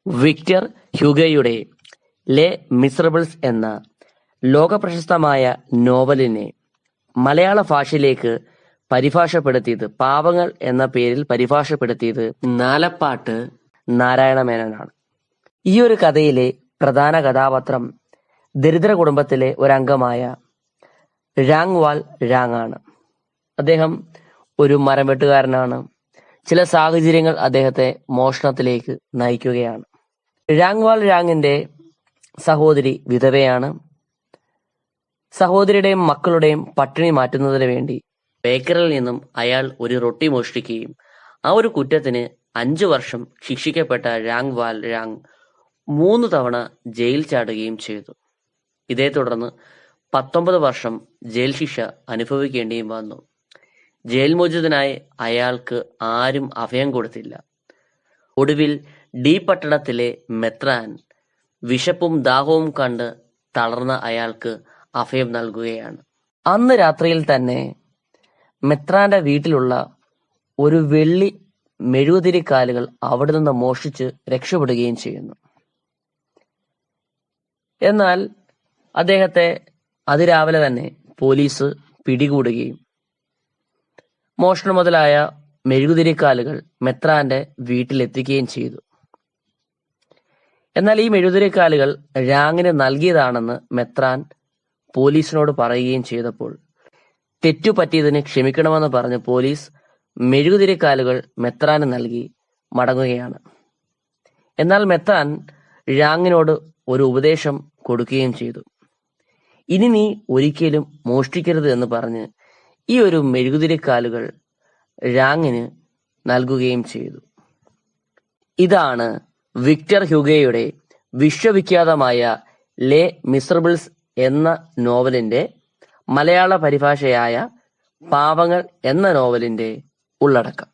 Victor ഹ്യൂഗോയുടെ ലെ Misérables എന്ന ലോകപ്രശസ്തമായ നോവലിനെ മലയാള ഭാഷയിലേക്ക് പരിഭാഷപ്പെടുത്തിയത്, പാവങ്ങൾ എന്ന പേരിൽ പരിഭാഷപ്പെടുത്തിയത് നാലപ്പാട്ട് നാരായണ മേനോനാണ്. ഈ ഒരു കഥയിലെ പ്രധാന കഥാപാത്രം ദരിദ്ര കുടുംബത്തിലെ ഒരംഗമായ രാങ്വാൽ രാങ് ആണ്. അദ്ദേഹം ഒരു മരം വെട്ടുകാരനാണ്. ചില സാഹചര്യങ്ങൾ അദ്ദേഹത്തെ മോഷണത്തിലേക്ക് നയിക്കുകയാണ്. രാങ്വാൽ രാങ്ങിന്റെ സഹോദരി വിധവയാണ്. സഹോദരിയുടെയും മക്കളുടെയും പട്ടിണി മാറ്റുന്നതിന് വേണ്ടി ബേക്കറിൽ നിന്നും അയാൾ ഒരു റൊട്ടി മോഷ്ടിക്കുകയും ആ ഒരു കുറ്റത്തിന് 5 വർഷം ശിക്ഷിക്കപ്പെട്ട രാങ്വാൽ രാങ് 3 തവണ ജയിൽ ചാടുകയും ചെയ്തു. ഇതേ തുടർന്ന് 19 വർഷം ജയിൽ ശിക്ഷ അനുഭവിക്കേണ്ടിയും വന്നു. ജയിൽ മോചിതനായി അയാൾക്ക് ആരും അഭയം കൊടുത്തില്ല. ഒടുവിൽ ഡി പട്ടണത്തിലെ മെത്രാൻ വിശപ്പും ദാഹവും കണ്ട് തളർന്ന അയാൾക്ക് അഭയം നൽകുകയാണ്. അന്ന് രാത്രിയിൽ തന്നെ മെത്രാന്റെ വീട്ടിലുള്ള ഒരു വെള്ളി മെഴുകുതിരിക്കാലുകൾ അവിടെ നിന്ന് മോഷ്ടിച്ച് രക്ഷപ്പെടുകയും ചെയ്യുന്നു. എന്നാൽ അദ്ദേഹത്തെ അതിരാവിലെ തന്നെ പോലീസ് പിടികൂടുകയും മോഷണം മുതലായ മെഴുകുതിരിക്കാലുകൾ മെത്രാന്റെ വീട്ടിലെത്തിക്കുകയും ചെയ്തു. എന്നാൽ ഈ മെഴുകുതിരിക്കാലുകൾ രാങ്ങിന് നൽകിയതാണെന്ന് മെത്രാൻ പോലീസിനോട് പറയുകയും ചെയ്തപ്പോൾ തെറ്റുപറ്റിയതിന് ക്ഷമിക്കണമെന്ന് പറഞ്ഞ് പോലീസ് മെഴുകുതിരിക്കാലുകൾ മെത്രാന് നൽകി മടങ്ങുകയാണ്. എന്നാൽ മെത്രാൻ രാങ്ങിനോട് ഒരു ഉപദേശം കൊടുക്കുകയും ചെയ്തു. ഇനി നീ ഒരിക്കലും മോഷ്ടിക്കരുത് എന്ന് പറഞ്ഞ് ഈ ഒരു മെഴുകുതിരിക്കാലുകൾ രാങ്ങിന് നൽകുകയും ചെയ്തു. ഇതാണ് വിക്ടർ ഹ്യൂഗോയുടെ വിശ്വവിഖ്യാതമായ ലെ മിസറബിൾസ് എന്ന നോവലിന്റെ മലയാള പരിഭാഷയായ പാവങ്ങൾ എന്ന നോവലിന്റെ ഉള്ളടക്കം.